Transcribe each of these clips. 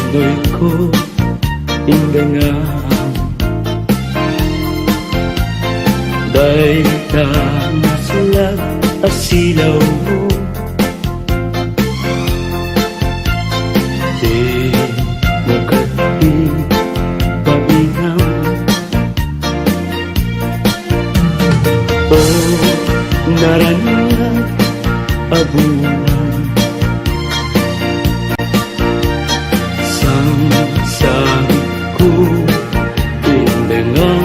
pundoy ko indangan dahil ka nasulag asilaw mo. Di magkati pabihang o naraniya abunan sang ko pindangan.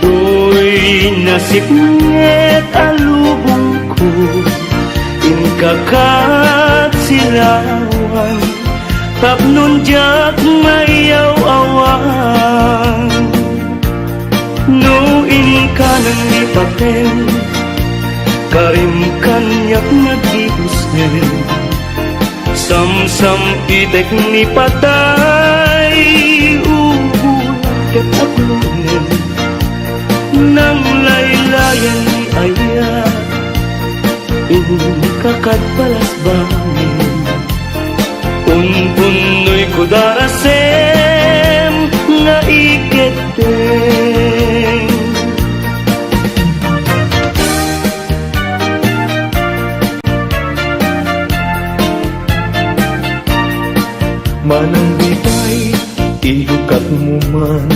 Uy, nasipnget alubong ko inkakat silawan tapnon jak mayaw-awan. No inka nang lipaten karim kanyak nag-iusin sam-sam itek ni patay ugulat ket aglunen nang laylayan ni ayat inkakat balas bangin unpunoy ko darasem nga iketeng. Manang bitay, iukat mo man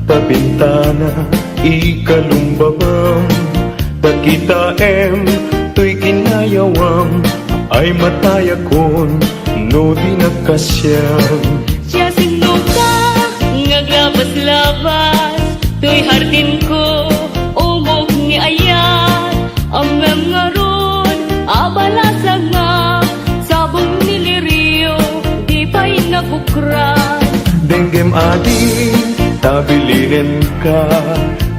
tabintana, ikalumbabam takita tuy kinayawam ay mataya kon no di nagkasyam. Siya sinuka ngaglabas-labas tuy hardin ko umog ni ayat amem ngaron abalasa nga sabong niliriyo di pa'y nabukran. Denggem adi tabilinen ka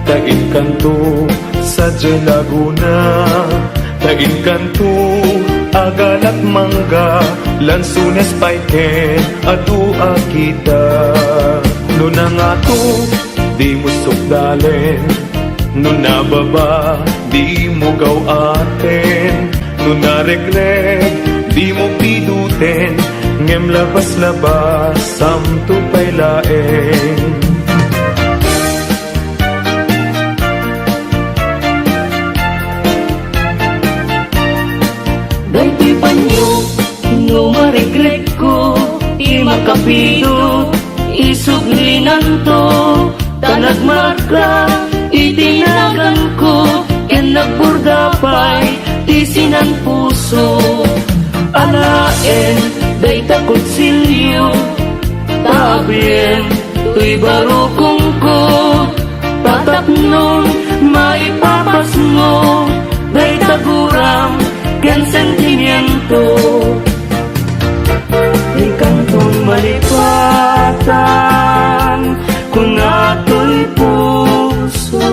tain kanto sa Laguna, tain kanto agalak mangga lansunes paiken adua kita. No na nga to di mo sukdalen, no nababa di mo gaw aten, no naregret di mo piduten ngem labas-labas samto pay laeng. Dahiti panyo no maregret ko di makapido isuglinan to tanagmarka itinagan ko ken nagburdapay tisinan puso alaen day takot silyo tabien tuy barukong ko tatapnon maipapas mo day taguram ken sentimiento di kantong malipatan kung ato'y puso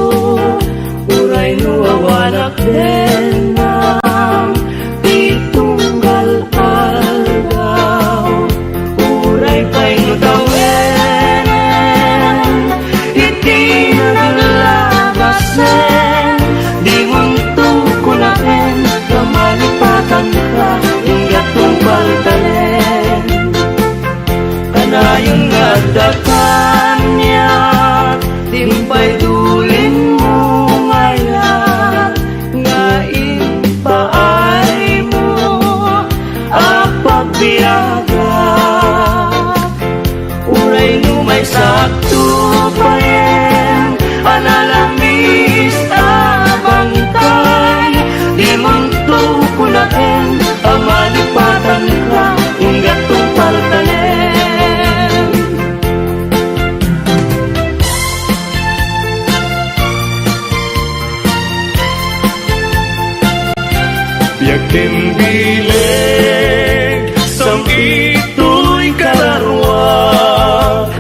uray nuwawanak din ng pitunggal algaw uray pa'y nutawenen iti naglabasen di munto kunaen kamalipatan ka ingatong paltalen kanayon nga dakan niya timpay dulin mo ngayon nga ipaay mo apagbiyaga uray numay sakto payen analamis abangkay di munto kunaen amalipatan ka ingatong paltalen. Yakin bileg sang ito'y kalarwak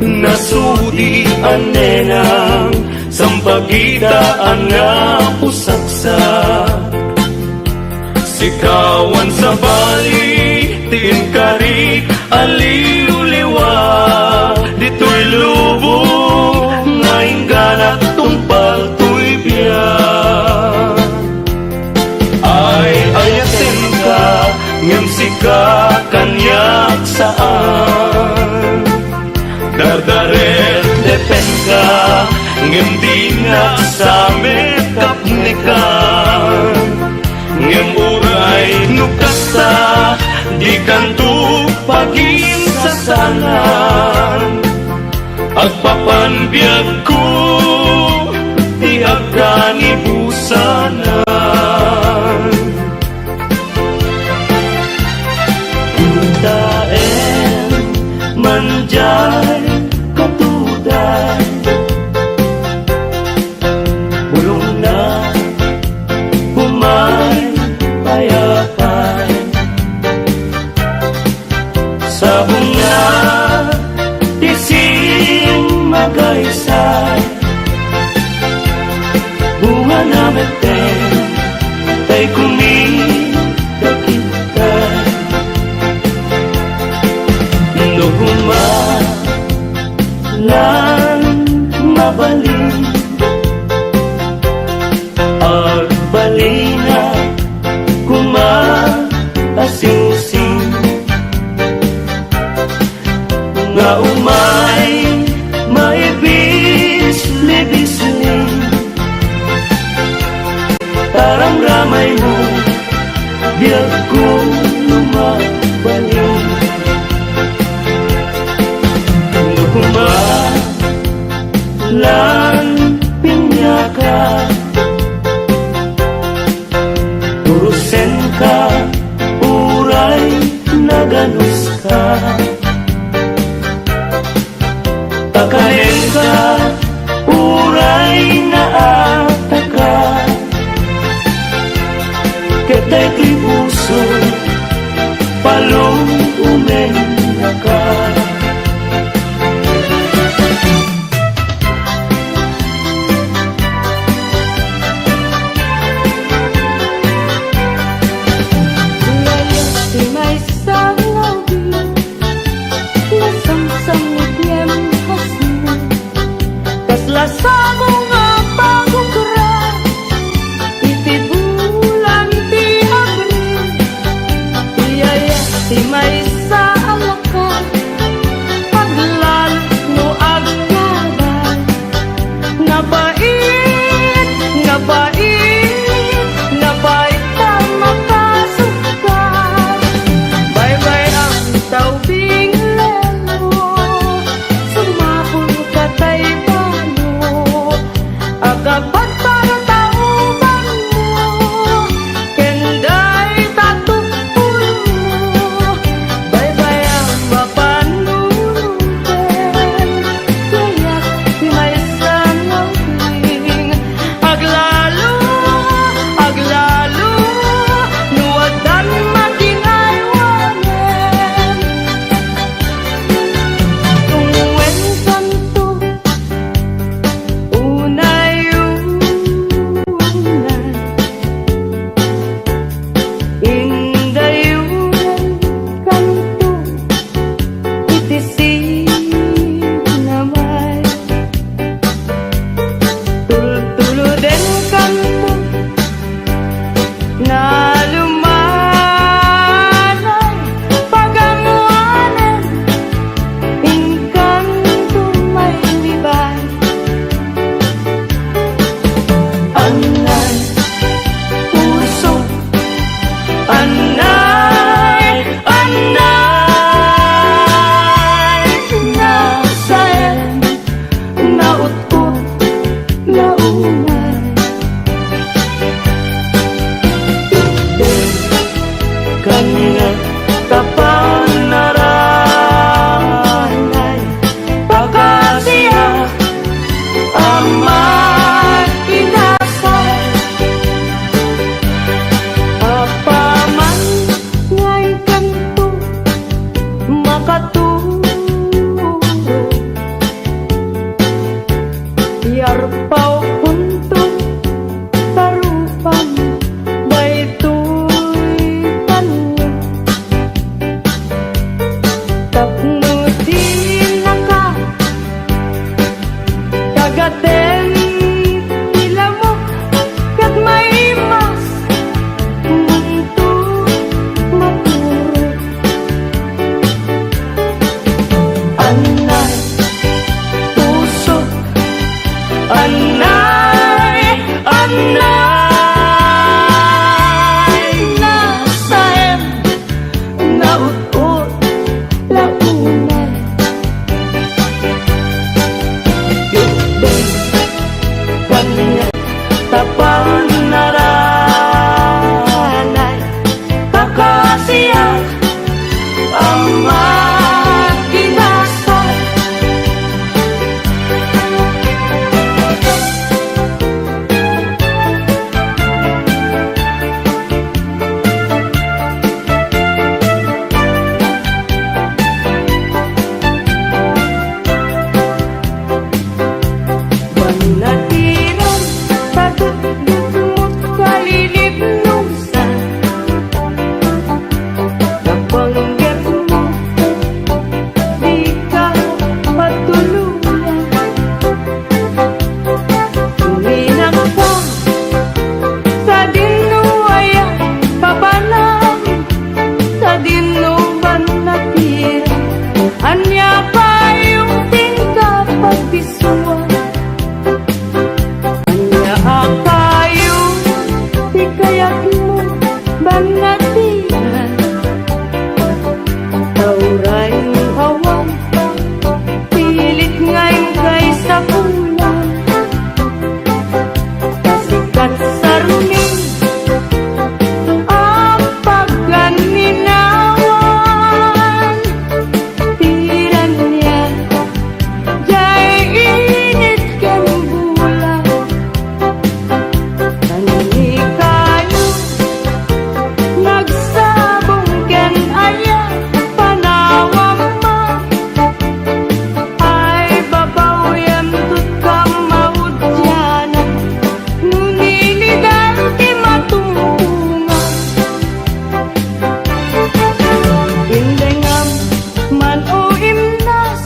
nasudi anenang sampagitaan nga pusaksak sikawan sa bali tinkari aliw-liwa dito'y lubong nga ingganak tumpal to'y biyak ay ayasin ka ngem si saan. Dardaret depen ka, ngem di nga sa mekapnikan. Ngem uray nukasta, di kanto pagin sasalan. Agpapanbiyag ko, di agani busanan. Daen manjay katuday, bulong na humay payapay. Sa bunga tising magaysay, bunga na meten tay kumidakitay. Lan mabalin agbalina kumaasing-sing nga umay maibis-libisling. Tarang ramay mo biyag ko lumabalin. Lan pinyaka, urusen ka, uray naganus ka. Takahen ka, uray naataka. Ketay ko'y puso, palong umenya ka. Sa mga pagkukura, iti bulan ti Abril, iyaya ti may sa alakan, paglan no agkabay. Nabait, nabait, nabait ka makasukat. Bye-bye ang taubing lelo, sumapon ka tayo. Agapag para tauban mo, kenday tatupulo mo. Bye-bye ang mapanunod, kaya't di may sanawing. Aglalo, aglalo, nuwadan maginaywanen. Tungwen santo, unay kanina kapanaranay, pagkasiya amat inasay. apaman ngay kanto makaturo, yarpaw punto tarupan, baytoy tanong. siya ang makinasal. Manatiran sa dugdugmo't kalilibnusan. Nabanggit mo, di ka matuluyan. Tuminak ka sa dinuaya, papanang sa dinuban natira. Anya pa yung tingka pagdisuan. Anya akayo, di kaya't mo banatiran. Tauray hawan, pilit ngayon kay sa ulan. Kasikat sa ruming, ang pagganinawan. Tiran niya, jay init kan bulan. Kanini kayo, nagsabong ken aya, panawang ma. Ay babaw yan tut kang maudyanan, nunilidan ti matumpungan. Indengam man o imnas,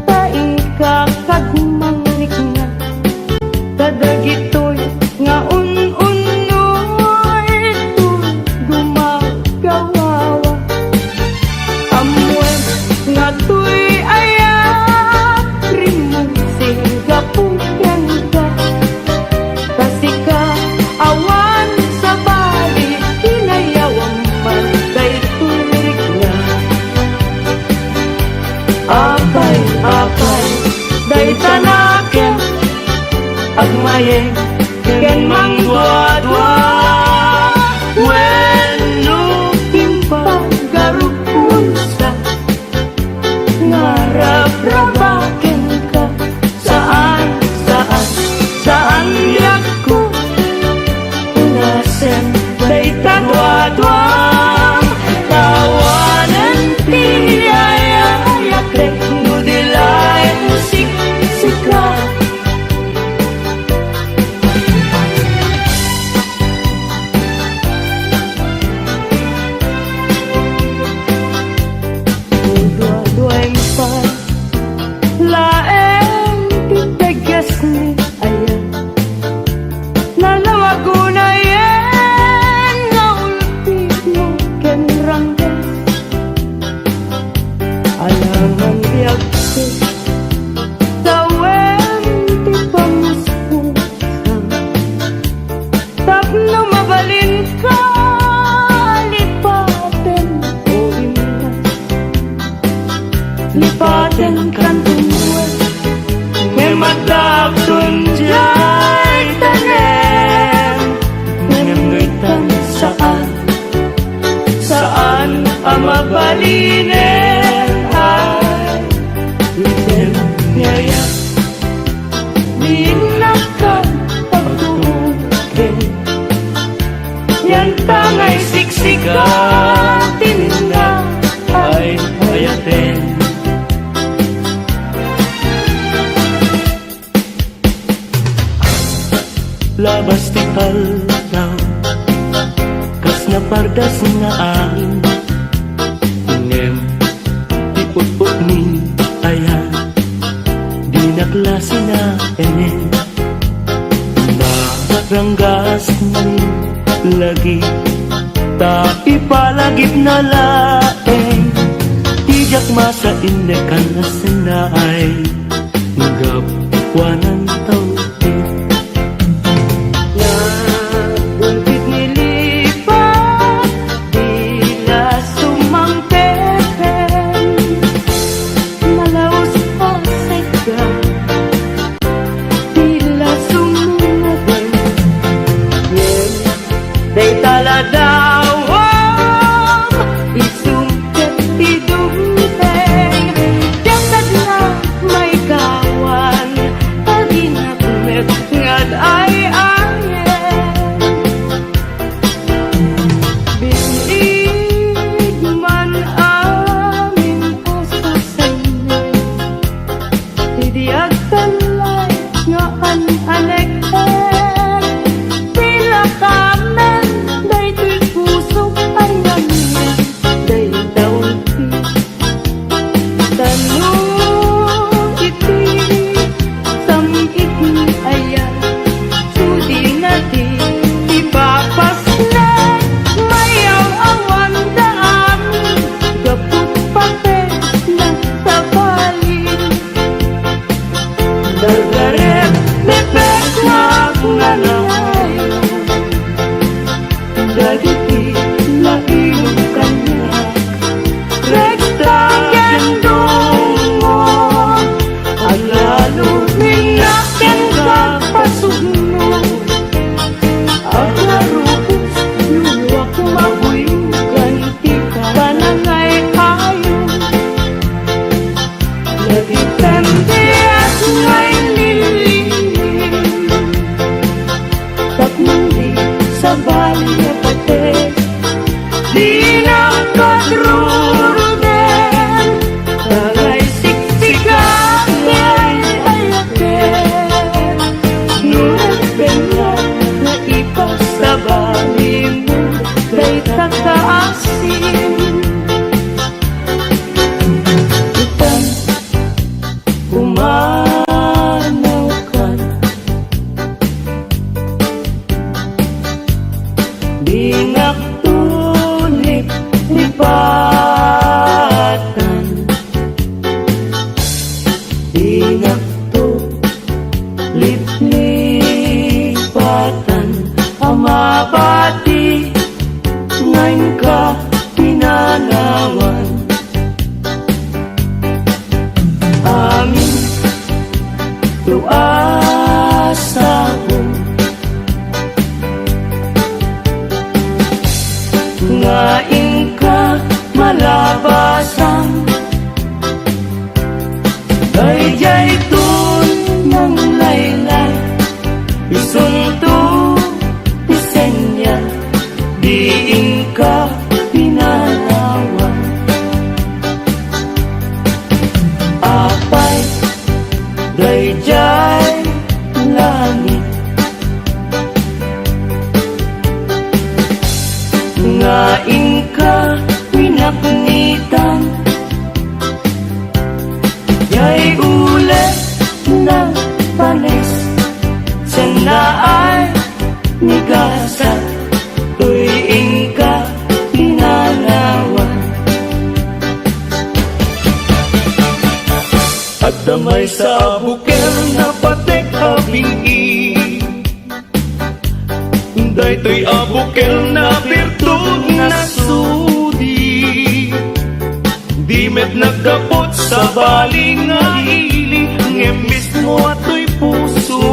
taing kakagmangnik nga. Kadagitoy nga un-unoy ito gumagawawa. Amwen nga tuy ayak rimong singgapugan ka. Kasi ka awan sa bali, hinayawang man kay tulik nga. Apay, day tanaken, agmayeng ken mangdwa-dwa. Wenno impagarupunsa, ngarap-rabaken ka. Saan yakko nasen day tadwa-dwa. Tawanan tiyayak rek nudilayan sik-sika. Dua-duaing pa laeng titegas ni ayan. Nalawagunayan nga ulti mo ken ranggas. Alangan biyagsi tawen ti pamuspusan. Tapno mabalin ka lipaten o imnas. Lipaten kan tumuan, ngemadapton jay tanem. Ngemngitan saan ang mabalinen ay iten nyaya. Minakan pagtukin, yan tangay siksigatin na ay ayaten. Labas ti kaldaw, kas na pardas nga angin. Ngem ti put-put ni ayan, di naklase na enen. Naranggas ni lagi, ta ipalagip na laeng. Tijak masa inekan na sinay, ngagapwanan tao. Day taladaw napnitan. Yay ulit na panis, sanaay nigasa, tuy ingka pinanawan. At damay sa bukel na patek abingi, daytoy abukel na birtud na sudi. Di met nagkapot sa baling nga ili, nge mismo ato'y puso,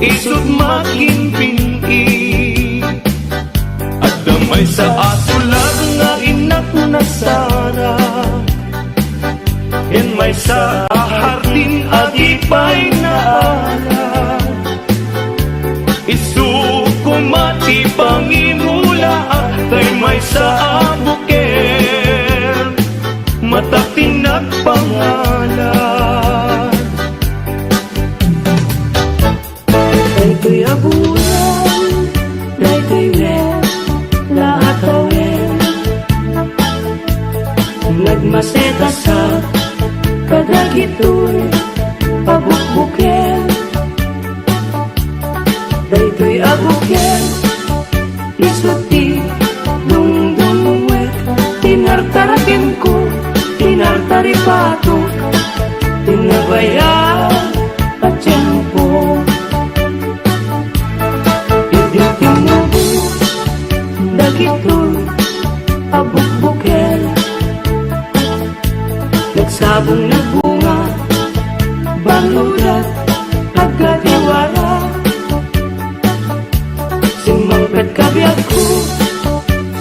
isut makinpingi. At damay sa asulag nga inak na sara, yan may sa hardin at ipay na ala. Isukumati pangimula tay may sa abuker, matating nagpangalan. Daytoy abulan, daytoy wen, lahat awen, nagmaseta sa kadagitoy abukbuken. Daytoy abuken, isuti dungdungwet, tinartarakin ko, tinartaripato, tinabaya at tiyempo. Iditing nabu, dagitoy abukbuken, nagsabong na bunga, balulat, agadiwara. Simangkat kabiyak ko,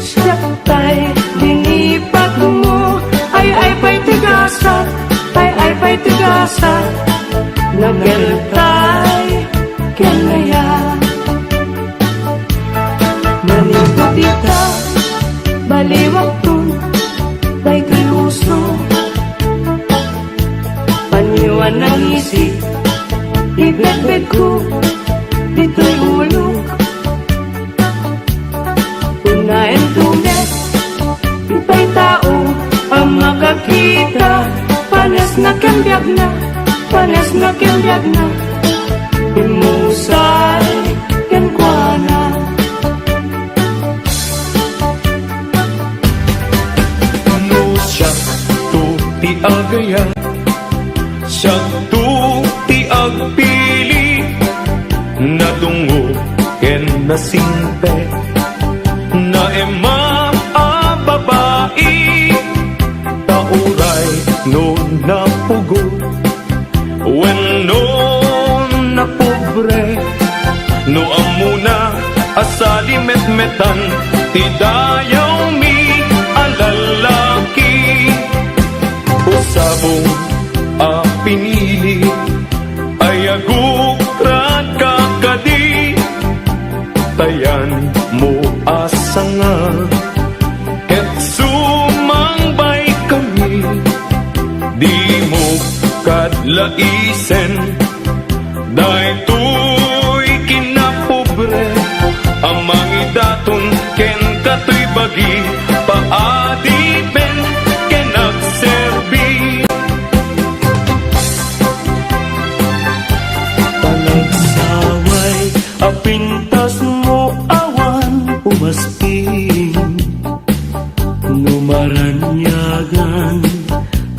siya tay, dinipat mo, ay pa'y tigasa, ay pa'y tigasa, nageltay, kenaya. Manipot ita, baliwag tun, daytoy uso, paniwan ng isip, ibet-bet ko, dito'y ulog. Unahin tunet, itay tao ang makakita, panes na kembiyag na, panes na kembiyag na, imusay kenkwana. No siya to ti agaya, siya to ti agpili, nadungo ken nasimpe, na ema a babae, tauray no napugo, when no napobre, no amuna asali met-metan, ti dayaw mi alalaki, usabong a pinili, ay agukrat kakadi, tayan mo asanga, ket sumangbay kami, di mo kadlaisen, daytoy kinapobre, amang idaton ken katoy bagi, paadipen ken nagserbi. Panagsaway, apintas mo awan umasping, numaranyagan,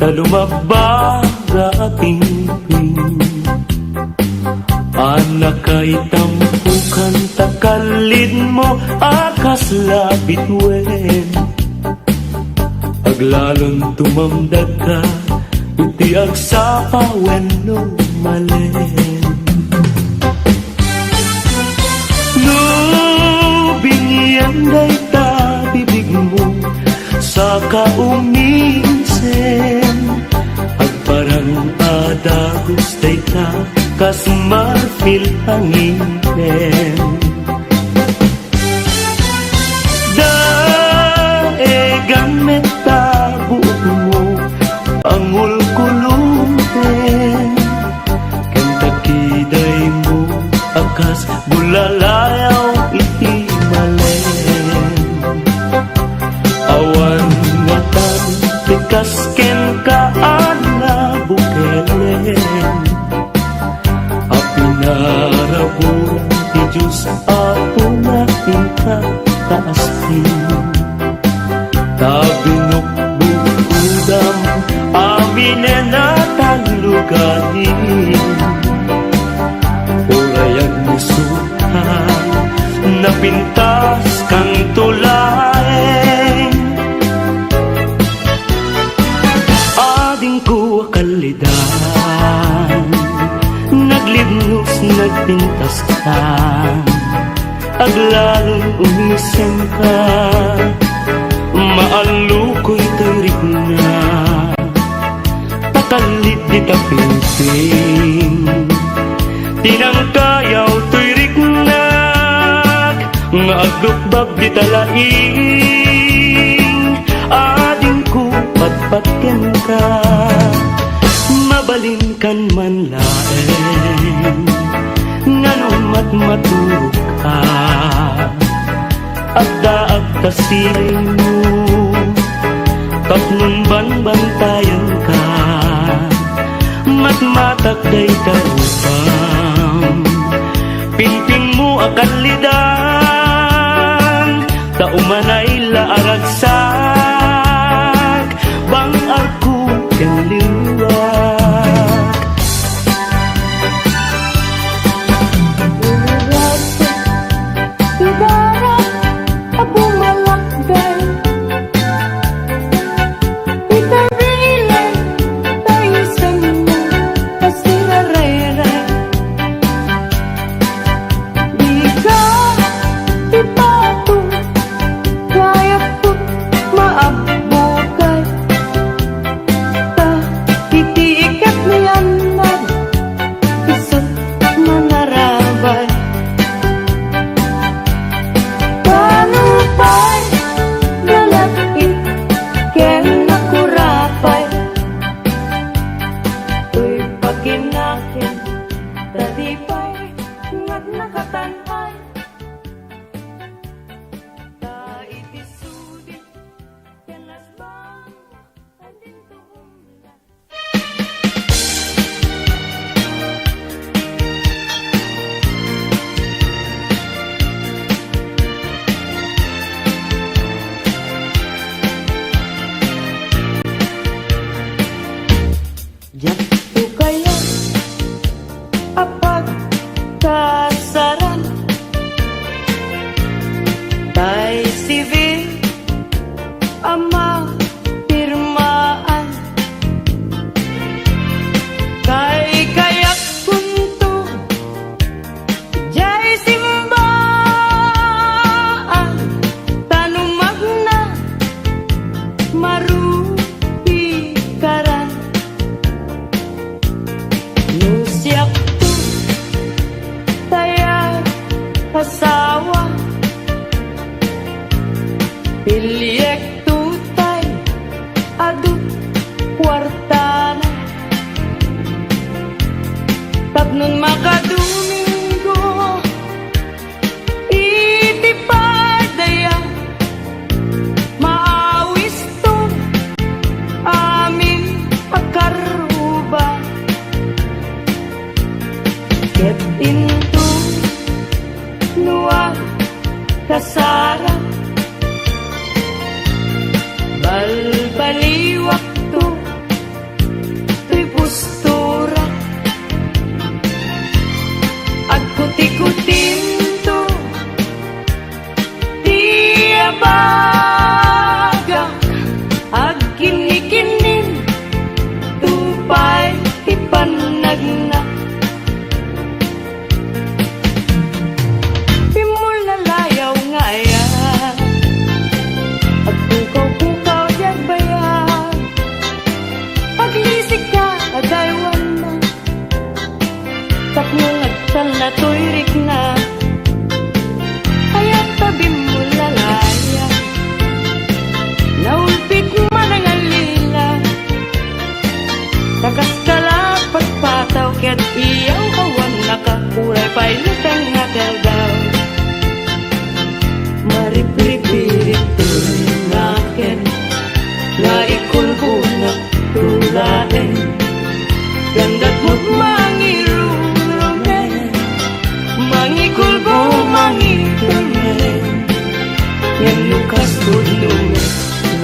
talumabaga pingping. Anak kay tampukan, takalid mo akas labitwen, aglalon tumamdag ka, iti agsapawen no malen. No bingyan day ta bibig mo sa kauminsen, agparang adagos day ta kas marfil hanginen. Daegan meta buot mo angul kulunten, ken takiday mo akas bulalayaw iti malen. Awan nga tan pikas ken kaana bukelen apinarabulan ti Diyos apo nga inka taaskin tabinukbukudam amin na taluganin urayag musuhan napintas kang tulaeng ading ko kalidan naglibnos nagpintas ka aglalon umisen ka maalukoy tarik na pakalit di tapiting tinangkayaw tuirik na nga aglukbag di talaing ading ko patpatken ka mabalin kan man laeng nganon matmaturog ka agda-agda siling mo tapnon banbantayan ka matmatak day tarupam pingping mo akalidan taumanay laaragsak bang arko ken liwag Ibarat ako malakday itarilay tayo sa mo kasirareray di ka ipato kaya po maabukay ta itiikat niyan na isot manarabay Panupay, nalapit, ken nakurapay Uy paginakin, talipay, ngag nakatanay Ta itisudit, yan asbang, andin tuumla Diyak po kaya apag kasaran tay sivil ama pirmaan kay kayak punto jay simbaan tanumag na marupi karan Nusyak tu tayar asawa Pilyek tutay adu kwartana Tapnon makadumingo itipay daya maawis to amin akaruba Get into nuwa kasara balbaliwak to tuy postura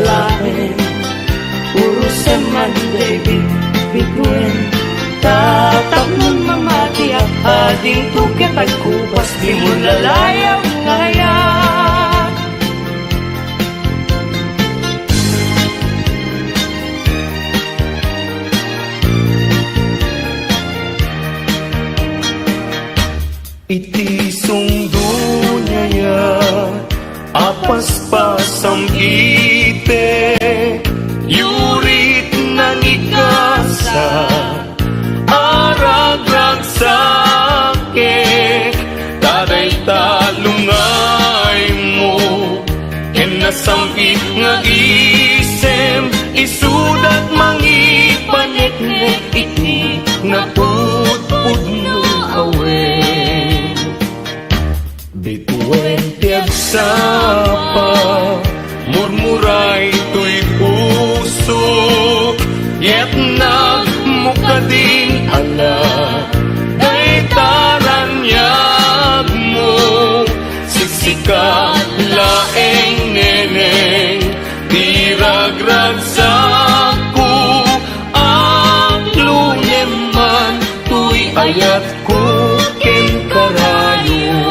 lain. Puro seman David bituin, tatak nun mamati at ading tukit at kupas, di mo lalayaw ngayon. Iti sungdo niya apas-pasam ite, yurit nang ikasa, aragrag sakit, taday talungay mo, ken nasampi nga isem, isudat mangipanek-nek iti, naputpud no away. Bituin tiagsapa, murmuray to'y puso, yet nagmukading ala, day taranyag mo, siksika laeng neneng, tiragrag sako, ang lunyeman, to'y ayat ko ken karayo.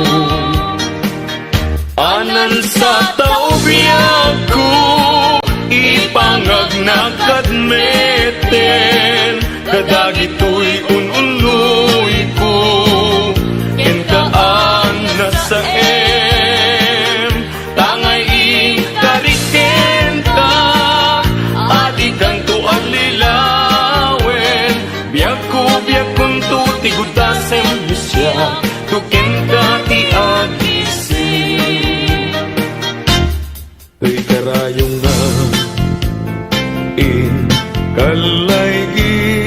Anan sa taubiyag ko, ipangag na kadmeten, kadagito'y ununoy ko, ken kaan na sa tangay ikariken ka, adi kanto alilawen, biag kun to tigutasem siya, tuken ka ti agisi. To'y karayong na in kalaygin,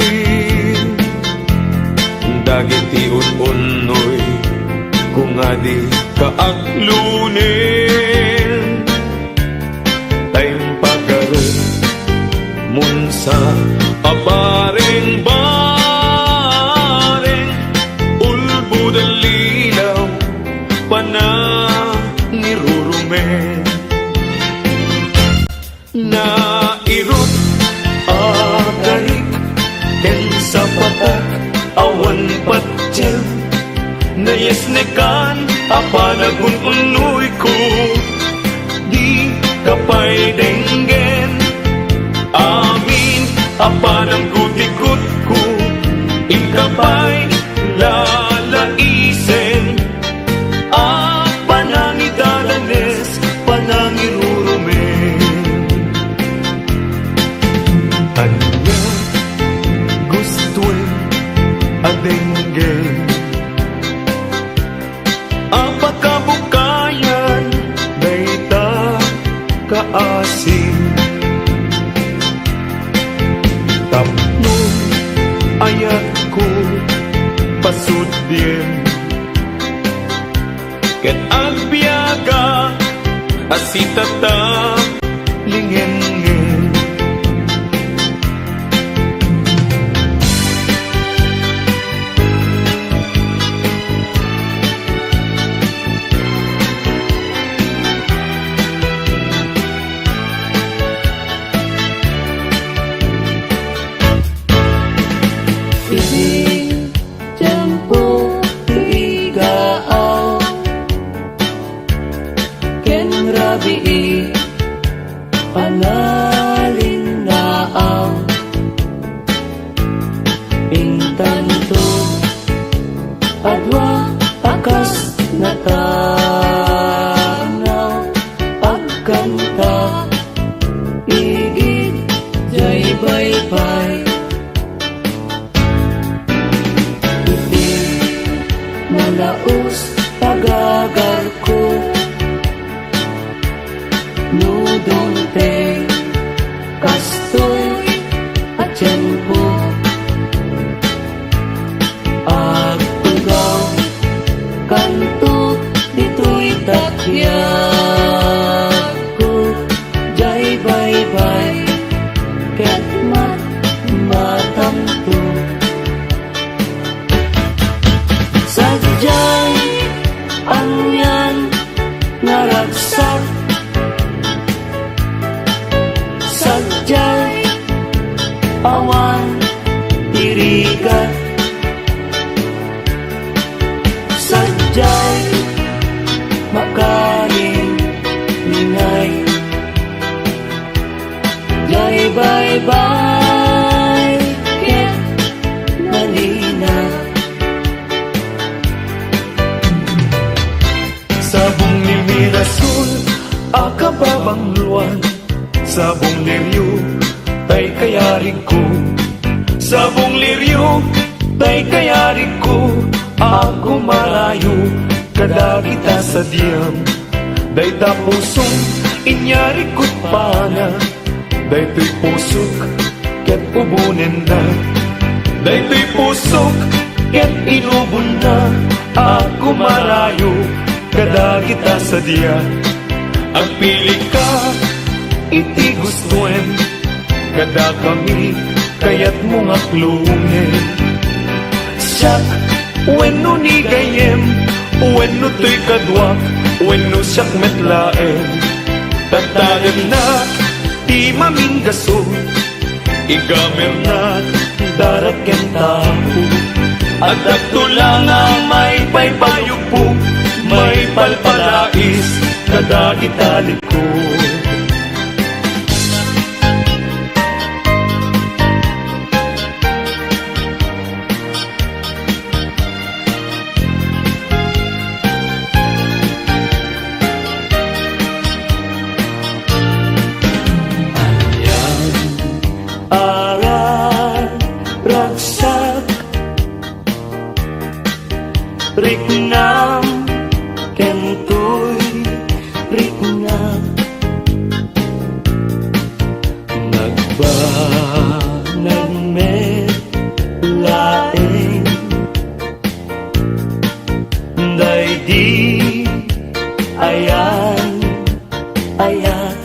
dagiti un-unoy kung adi kaaklunin, tayong pagkaroon munsa abareng-bareng, ulbud ang lilaw panangirurumen, na irot agarik ken sa patak awan patsyem, na yesnekan apanagun unoy ko, di kapay denggen, amin apanang gutikot ko, ikapay lalaisen, panangidalanes panangirurumen. Anya gustuin adenggen, apakabukayan dayta kaasin, tapno ayat ko pasudien, ket agbiaga asitata lingen-ngin. Iti tempo igaaw, ken rabii panalinaaw, intanto adwa akas natanaw, pagkanta igid jay baybay, malaos pagagar ko, nudong te kastoy at tiyempo, agtugaw kanto dito'y takyag ko, jay baybay ket matamto. Sadyay ang yan naragsak, bay ket malina. Sabong ni Mirasol, akababang luwan. Sabong liryo, tay kayarig ko. Sabong liryo, tay kayarig ko. Ako marayo, kada kita sa diyam. Day tapusong, inyari ko't pana. Day to'y pusok, ket ubunin na. Day to'y pusok, ket inubon na. Ako marayo, kada kita sa diya. Ang pili ka, iti gustuen. Kada kami, kaya't mga klungin. Siya, wenno ni gayem, wenno to'y kadwak, wenno siyak metlaen. Tatagan na, di maminggaso, igamer na, daraken tao. At agtulang ang may paypayupo, may palpalais, kada italikod. Aral ragsak riknam kentoy riknam nagbanag met laeng day di ayan ayan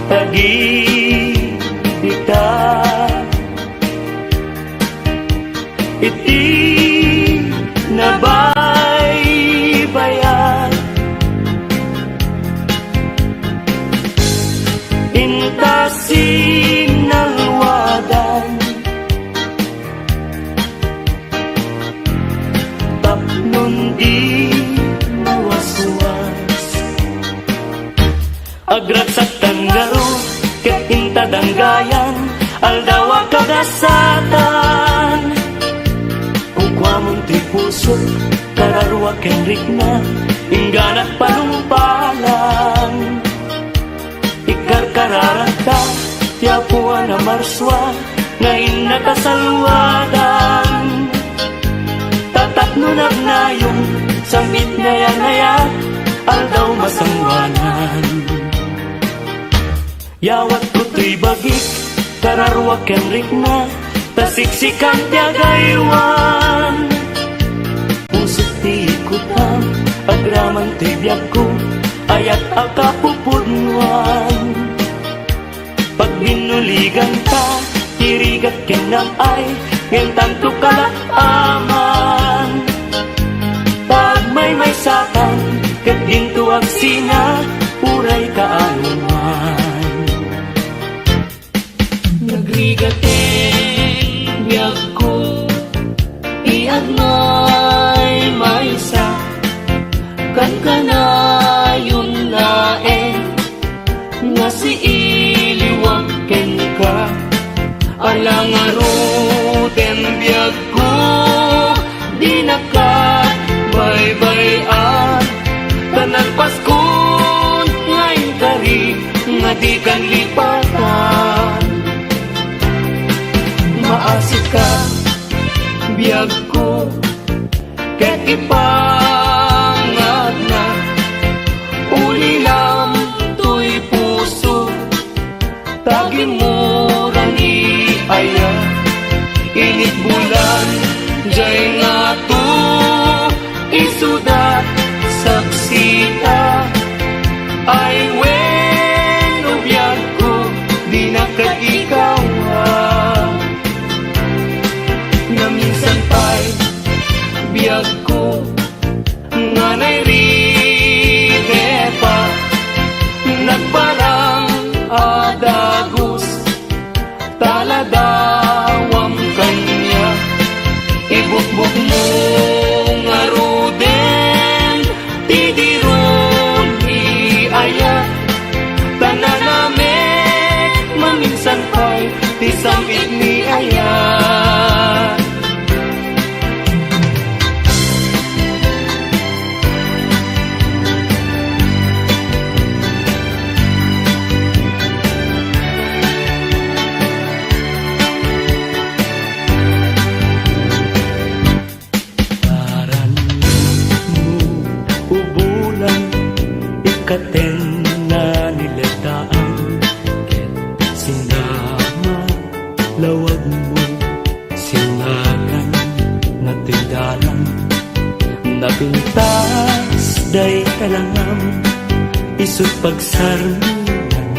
tagi kita iti nabaybayan intasin ng wadan tapnon di mawaswas agrat sa tanggaro ket intadanggayan aldawa kadasatan ukwamon ti puso kararwa ken rikna ingganat panumpalan ikarkararata tiapuan na marswa ngayon nakasalwadan tatapno nagnayong samit ngayan-ngayan aldaw masangwanan yawat ko to'y bagik, kararwa ken rikna, tasiksikan tiagaywan. Pusok ti ikutan, agraman ti biyag ko, ayat akapupudnuan. Pag binuligan ka, tirigat ken namay, ngayon tanto kalakaman. Pag may sakan, ket gintuag sina, uray kaanuman. Nagrigaten biyag ko iag may sa kan kanayon laeng nga si iliwag ken ka alang aruten biyag ko di nakabaybayan tanan paskon ngayon kari nga di kan lipatan maasik ka, biyag ko, ket ipangag na, ulilam to'y puso, tagi mo rani aya, init bulan, jay nga to, isudat, saksita, ay wen, o biyag ko, di nakatikaw na minsan pa'y biyag ko samit ni Aya. Katen na nilataan ket sinama lawag mo singakan na tindalan napintas day talangam isut pagsarungan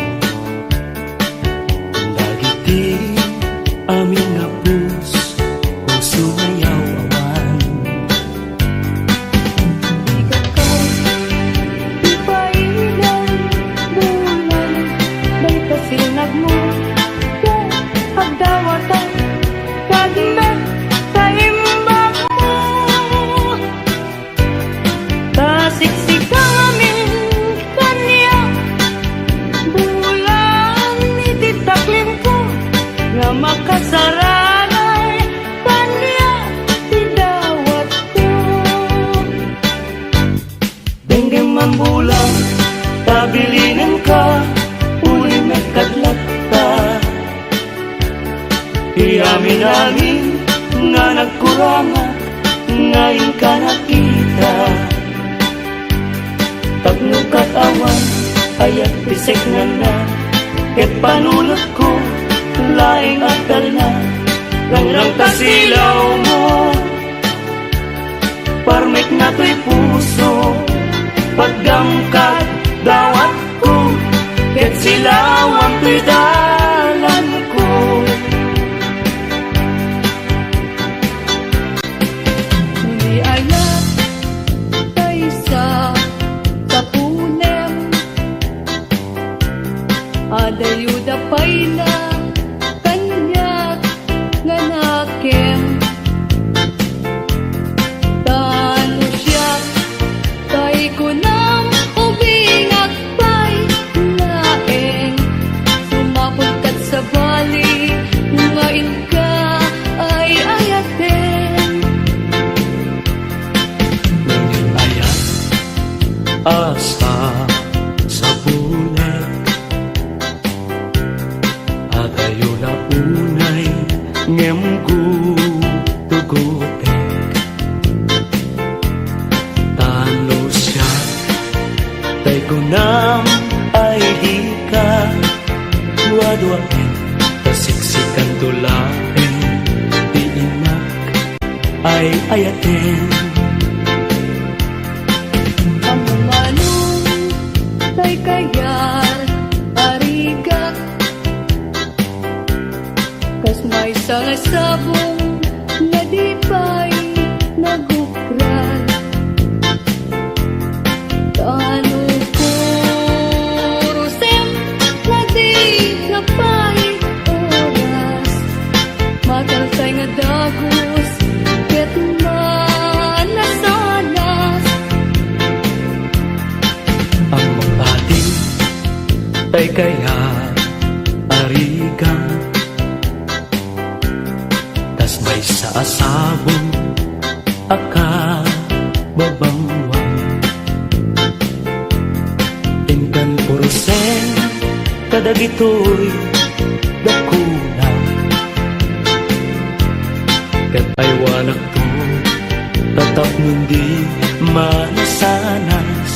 dagiti amin nga puso ngayaw awan. Sinag mo, pagdawatan, kagmet sa imbag mo. Tasiksikaw amin kanya, bulan ititaklim ko, nga makasaranay kanya, tidawat ko. Denggem mambulang, tabilinan ka, kadlat ta iamin namin nga nagkuranga ngayon ka nakita tagno katawan ayat bisek na ket panulot ko laing adal na langrang kasilaw mo parmek na to'y puso pagdamkat dawat ko ket silaw ang pidalan ko. Ni ayat tayo sa tapunem, adayuda pa'y na kanyak nga nakem. Tano siya tayo ko nang ubingag pa'y sa bali, ngayon ka ay ayatin. Ngayon ayat, asa sa bulag, agayo na unay, ngem gutugutek. Talo siya, tay ko nam ay di ka, duwa-duwain, tasiksikan tulain, di inak ay ayatin. Amumanong tay kayal arigak, kas may salasabong na di pa'y nagukral. Tano purusem na di napay oras, matalsay nga dagos ket manasanas. Ang mapating tay kaya arigang tas may saasabong aka babangwang tingkan purusen kadagitoy dakuna kat ay wanak to tatap nundi manasanas.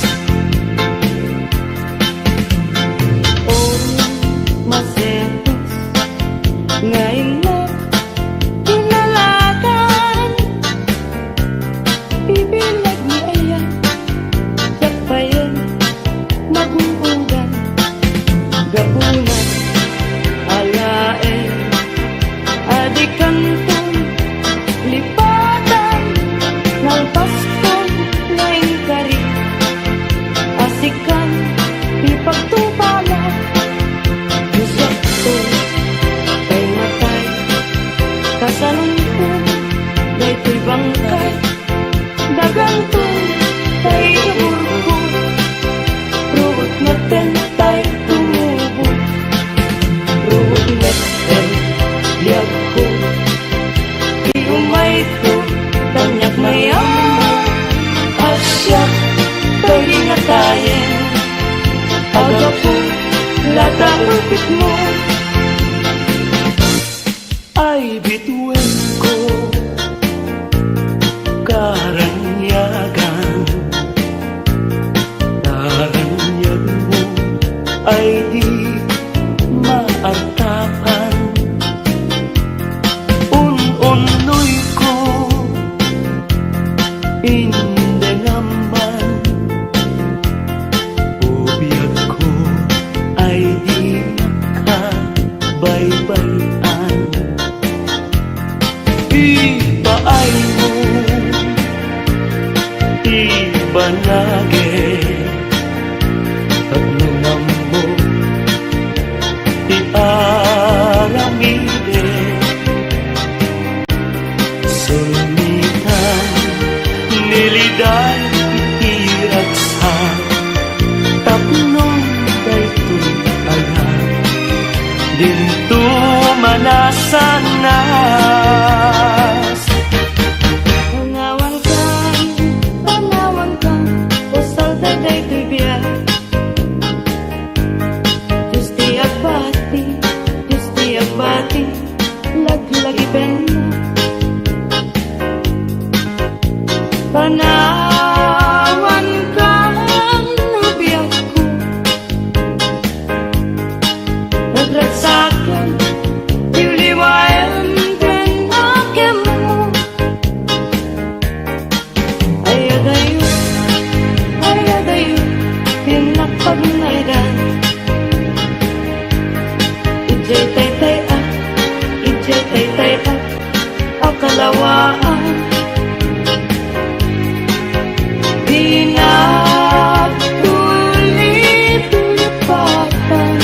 Masetos ngayon mo kinalakan, ibilag ni Aya sapayan maguugan gabunan alaen adikanton lipatan nalpaston ngayon kapit mo ay bituin ko karanyagan. Naranyag mo ay di maartapan. Un-unoy ko hindi naman. Ubiyag ko ay di nakabaybayan. Iba ay mo, iba lagi. Tatlungan mo, iaramide. Sumitan, niliday, iiragsan. Tatlong daytoy ayan, dinto manasanas. Tanawan ka, usal daday to'y biyak. Diyos di agbati, laglagi pena. Panawan ka, nabiyak ko. Nagratsakan, liwayan din akin mo. Ayadayo, pinapagmayran. Ijay tay akalawaan. Di nagtulit-tulipatan.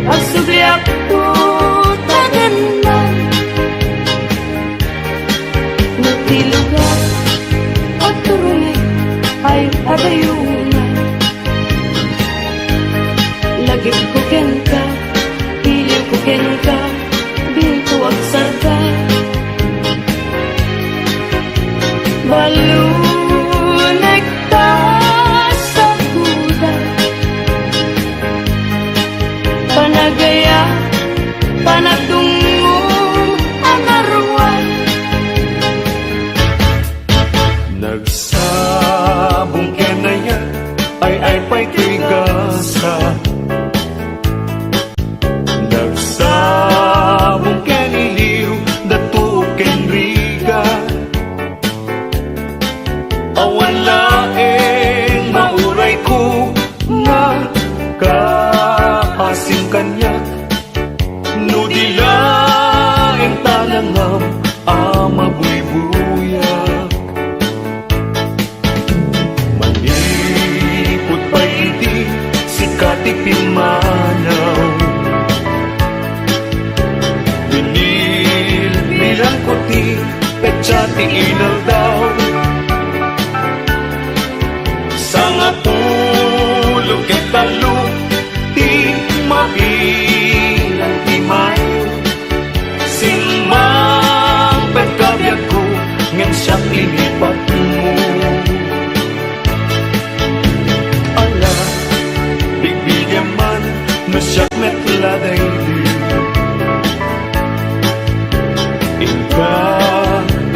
Agsubliak to, tanan na. Nagtilugan at turunay ay adayunan. Lagip ko ken ka, piliw ko ken ka, binto agsarga. Balunay ta sa kuda. Panagaya, panagdungong anarwan. Nagsabong kenaya ay pa'y kigasa. Nagsabong keniliw dato kenriga. Awan laeng mauray ko nga kaasing kanya. No di laeng talangam amabuybuyak. Manipot pa iti si katipin manaw. Binilbilang ko ti petsati inal daw. Sangatulog e talo ti mabilang ti mayo. Simang pagkabiyag ko ngang siyang inipat mo. Ala, bigbigyan man na siyang metladay liw. Ika,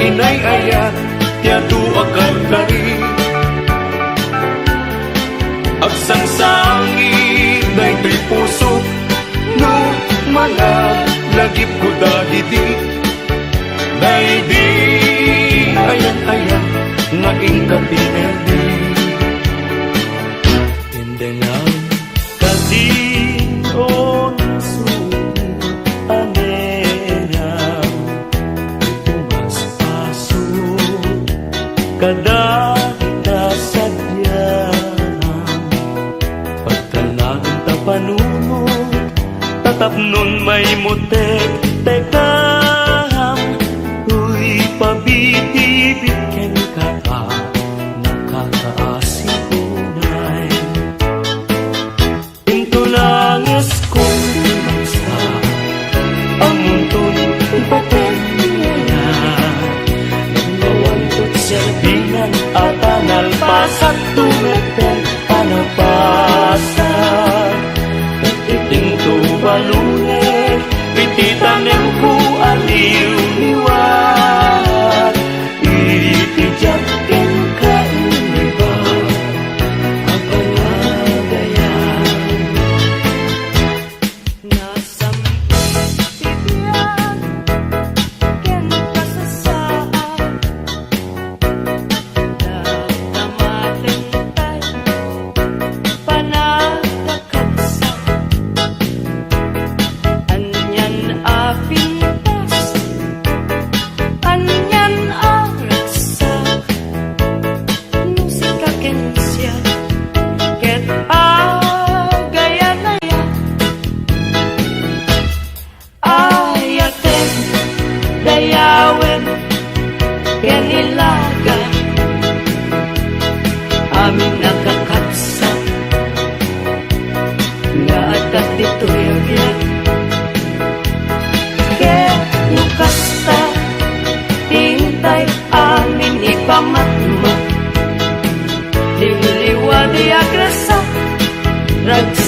inay ayat, tiyado akal kari. Agsangsangi daytoy puso no malagip ko dahidi. Daydi ayan nga ingkapinerdi. Tindengan kasino ng sulit anera. Tumas paso kada kita sadya. Pagkanagang tapanunod tatapnon may mutek tekam. Uy pabitibit ken ka nakakaasipunay. Into langis kong bangsa ang muntong ipaten niya. Nagbawantot serbinan at analpas at tumeten. Ano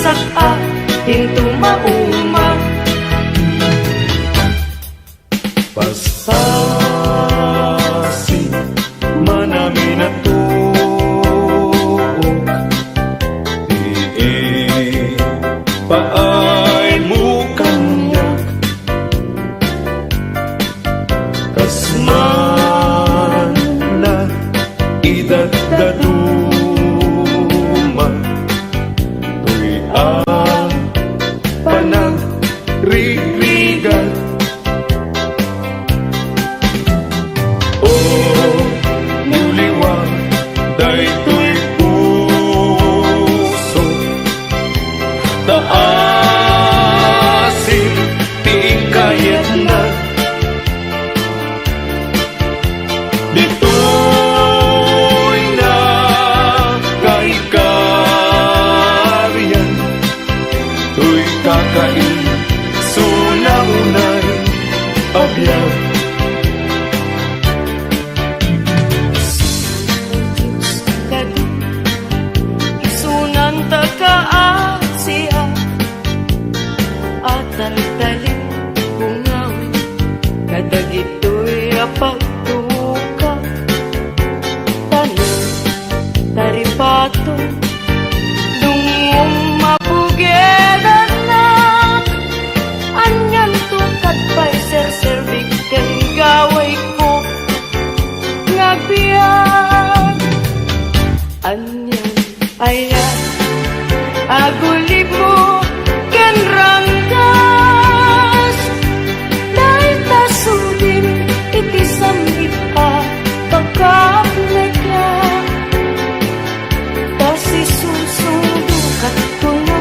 saka hinto mauma. Pasasin manami na tuok paay mo kanya kasman na idagdaduma tuy ang panagrigat o muliwang daytoy puso taasin tiing kayat na dito'y na kaikaryan tuy kakain sunaunay abyan Isunan taga-Asya at taltalim kungaw kadagitoy apagtuka tanan taripato dungong mapugedan na anyan to kadpay ser-servik ken gaway ko ngagbiyan anyan ayan agulib mo ken ranggas dahil tasudin iti samit a pagkapnagya kasi susudukat ko na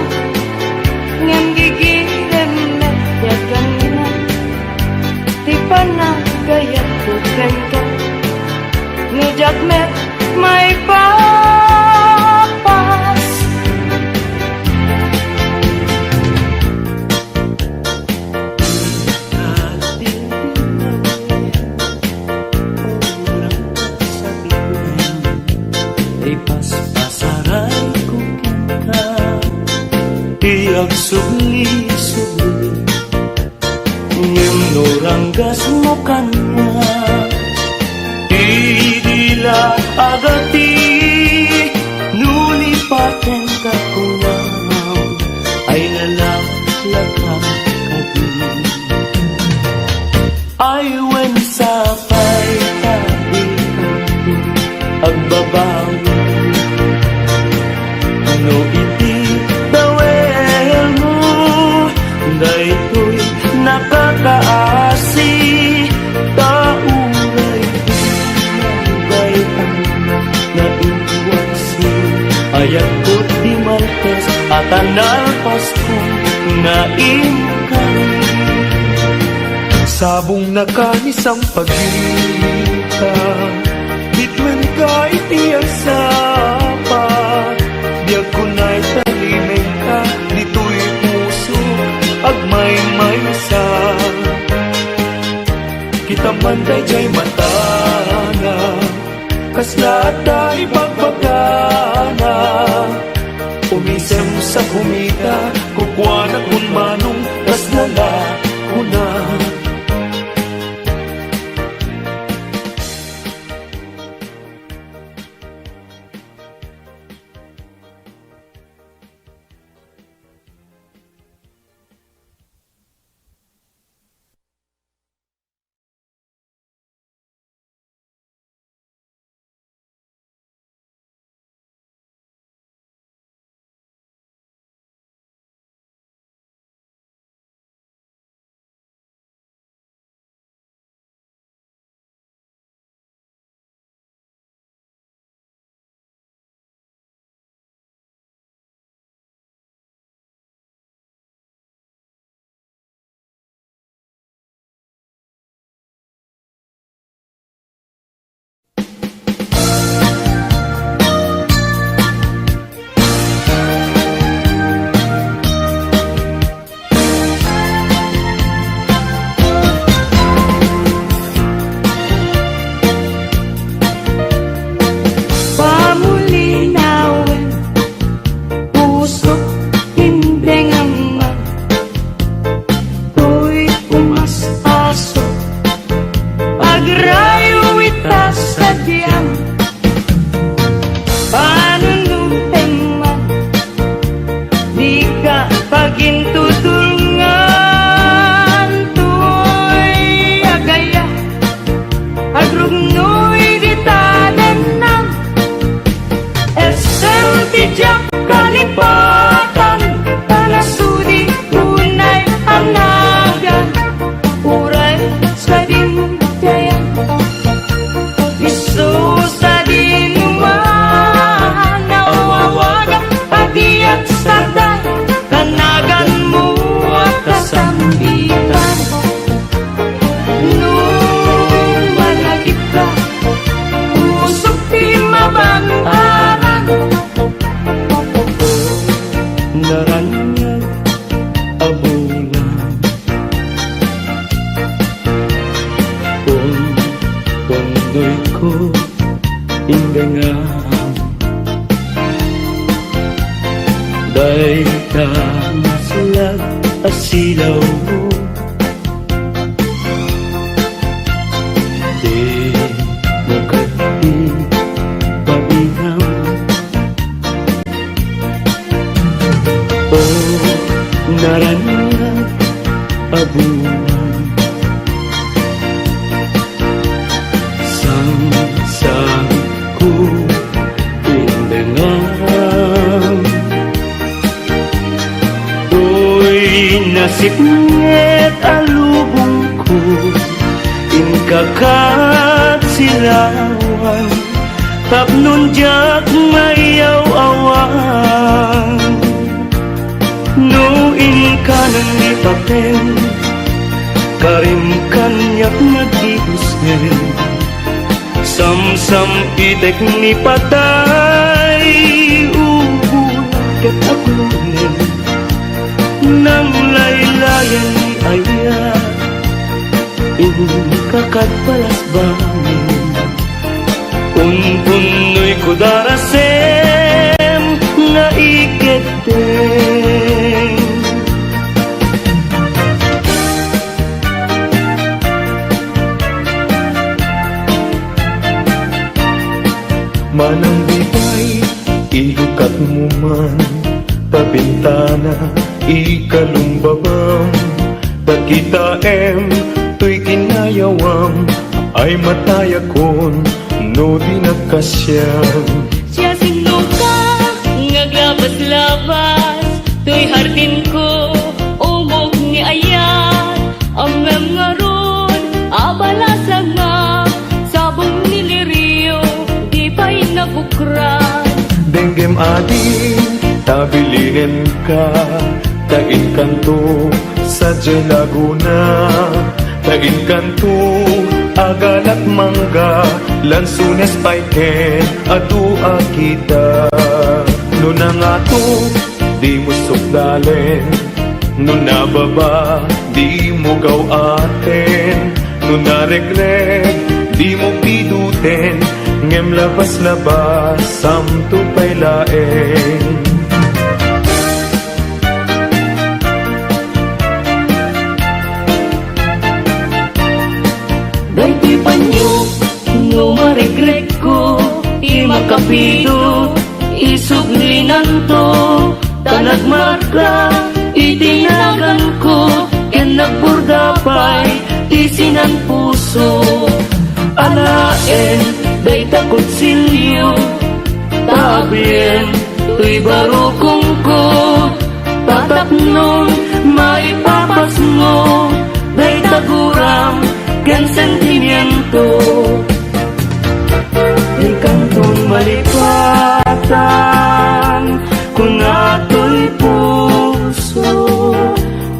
ngam gigilem na yagan na di pa nagayat ko kanta nujak met may papas Ipaspasaray ko ka Iyag subli-subli Ngem noranggas mo kanya Idila agati Nulipaten ka kunam Ay nalaklakang kadi Ay wen sapay tabi agbabawi no iti dawel mo daytoy nakakaasi tauray pinagbaytan na iwasi ayat ko di Martes at anal Pasko na imkani sabong nakanisang pagkita bitwen ka iti agsapa biag kunay talimeng ka dito'y puso agmay-may sa kita man dayjay matana kasla tay pagbagana umisem sa kumita kukwana kun manong kaslala kuna indengang day ka masalag asilaw mo di mo kati pabihang o naranya abuhan sang ku indengang nasib nget alubong ko inkakat silawan tapnon jak mayaw awan no inkanan ni papen karim kanyak nagihusnen sam-sam idek ni patay ubul ket aklunen nang laylayan ni aya inkakat balas bangin unpunoy ko darasem nga iketeng manang bibay ilukat mo man tabintana ikalumbabam pagkita tuy kinayawam ay mataya kon no di nagkasyam Siya sinuka ngaglabas-labas tuy hardin ko umog ni ayat amem ngaron abalasa nga sabong niliriyo di pa'y nabukran denggem ading tabilinen ka tain kanto sa Laguna tain kanto agalat mangga lansunes paiken adua kita no nangato di mo sukdalen no nababa di mo gaw aten no naregret di mo piduten ngem labas-labas samto pailaen Dahil panyo, no maregret ko, di makapido, isuglinan to, tanagmarka, itinagan ko, ken nagburdapay, tisinan puso. Alaen, day takot silyo, tabien, tuy barukong ko, tatapnon, maipapas mo, day taguram, ken sentimiento di kantong malipatan kung ato'y puso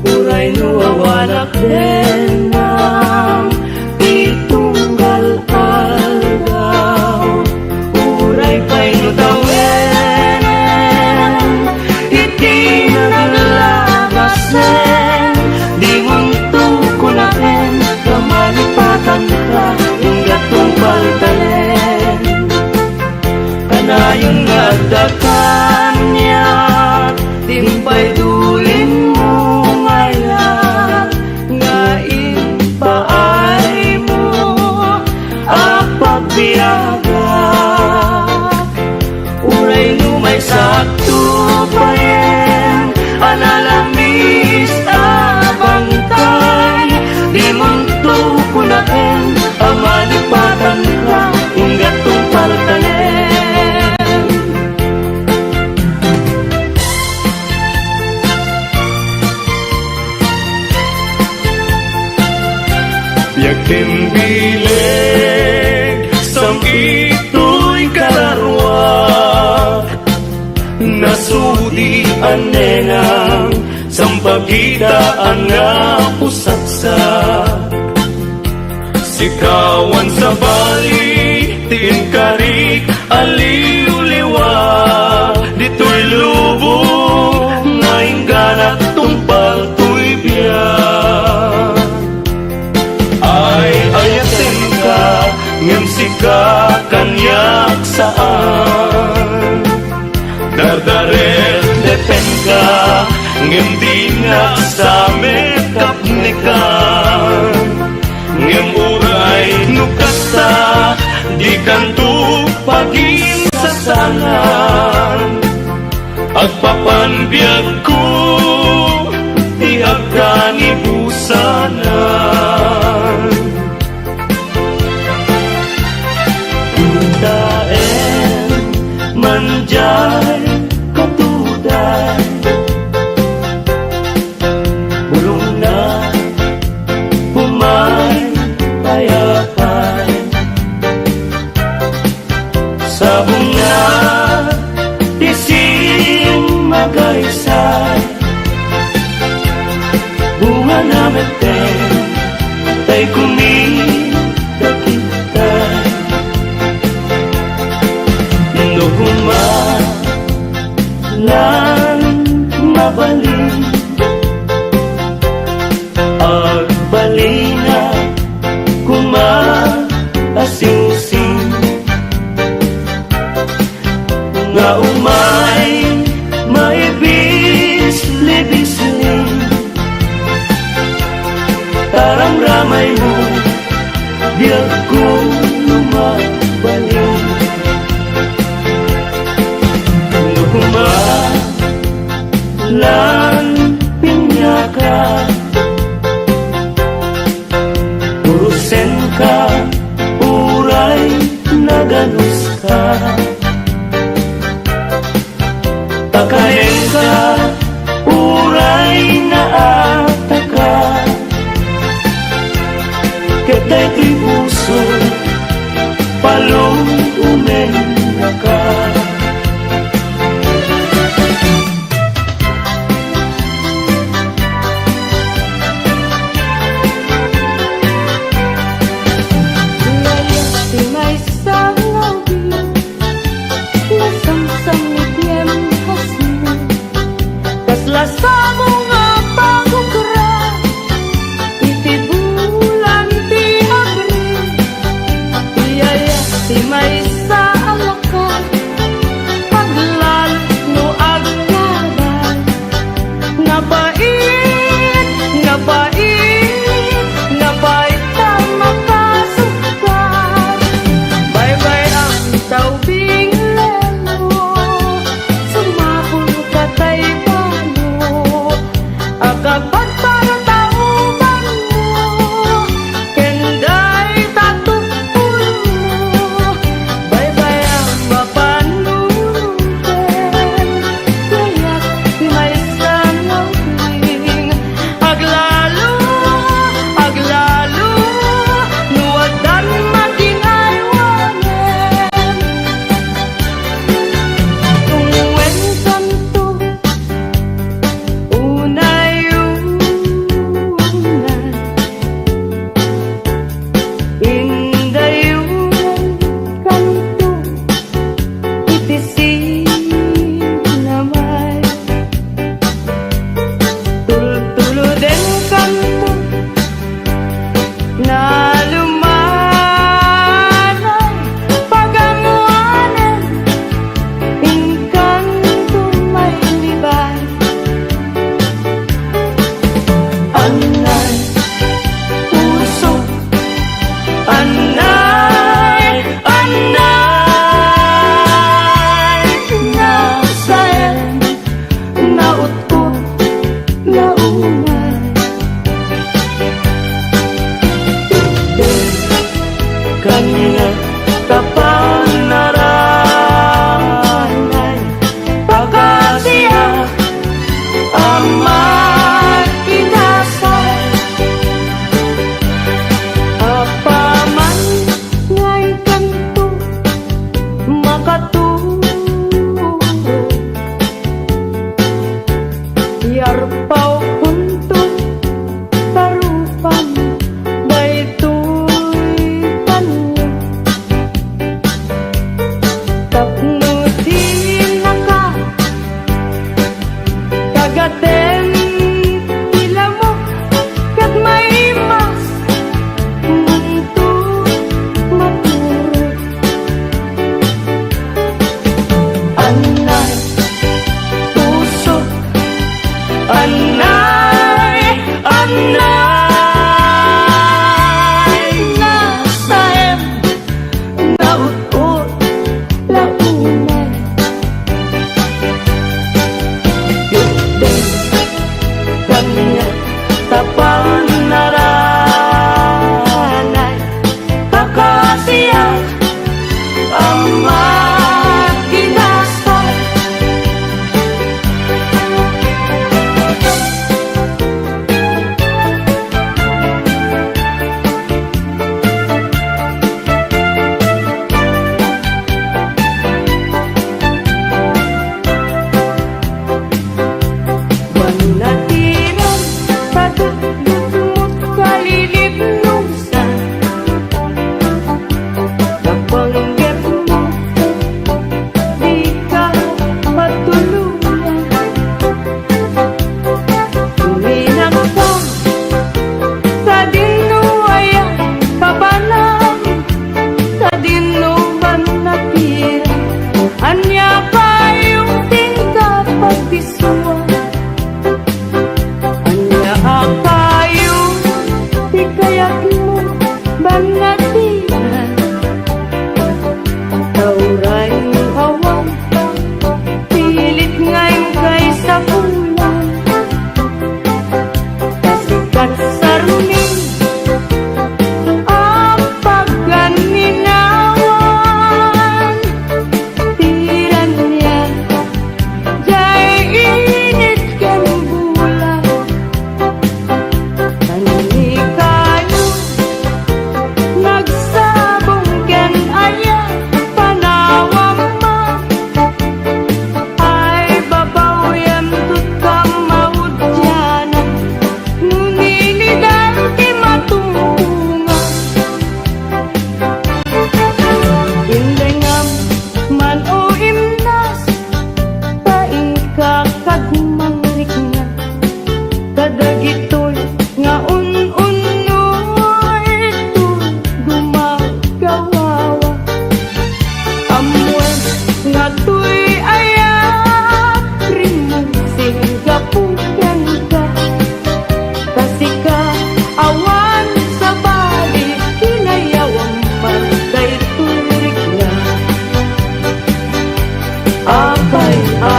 uray nuwawanak din ng itunggal algaw uray pa'y nutawenen iti naglalabasen di munto ko na rin kamalipatan ka hinggat kong paltalen kanayon nga dakan niya timpay dulin mo ngayon nga ipaay mo apagbiyaga uray lumay sakto payen analamis abangtay di munto kunaen amalipatan ka hinggat kong paltalen yakin bileg sang ito'y kalarwak nasudi anenang sampagitaan nga pusaksak sikawan sa bali tingkarik aliw-liwa dito'y lubo nga ingganat tumpal to'y biyak ay ayatin ka ngem sika kanyak saan. Dardaret depen ka, ngem di nga sa mekapnikan. Ngem uray nukasta, di kanto pagin sasangan. Agpapanbiyag ko, di agkani busanan. Daen manjay katuday, bulong na pumay payapay. Sa bunga isin magaysay, bunga na meten tay kumidakitay. Lan mabalin agbalina kumaasing-sing nga umay maibis-libisling. Taramramay mo biyag ko lumabalin. Lan pinyaka, urusen ka, uray naganus ka. Takahen ka, uray naataka. Ketay ti puso, palong umena ka.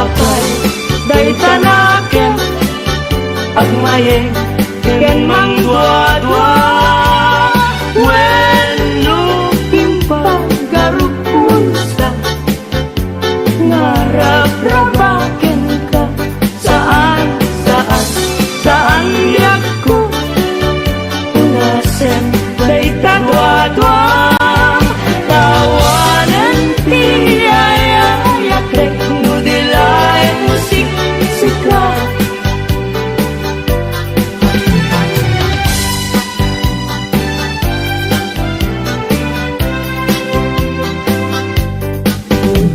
apay day tanaken agmayeng ken mangdua-dua wenno timpang garupunsa ngarap-rabaken ka saan yakku nasem day tadwa-dwa tawanan tiyayak rek nudilay musik sika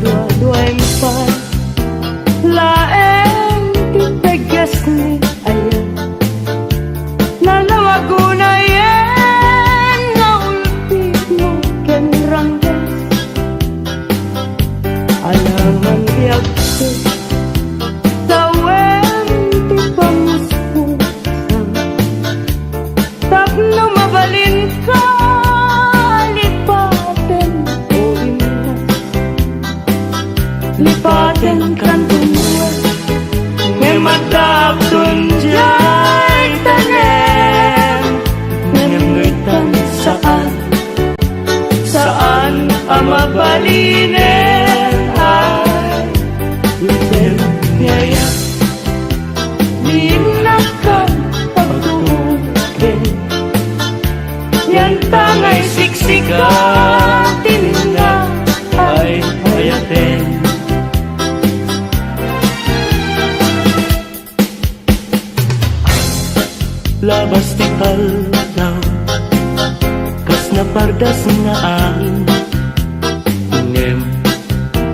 dua-dua empat laeng tipegas ni ayah nanawagunayen na ulti mo ken ranggas alangan diagse tawen ti pamuspusan tapno mabalin ka lipaten o imnas lipaten kan tumuan ngematapton jay tanem ngemngitan saan ang mabalinen ay iten niya minakan pagtukin yan tangay siksika tinna ay ayaten labas ti alaw kas napardas nga angin ngem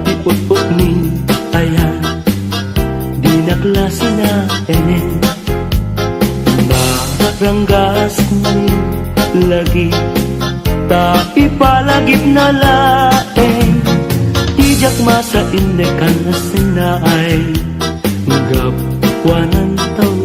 ti putput ni ayan di naklase na enen naranggas ni lagi ta ipalagip na laeng tijak masa indekan na sinaay ngapwanan taw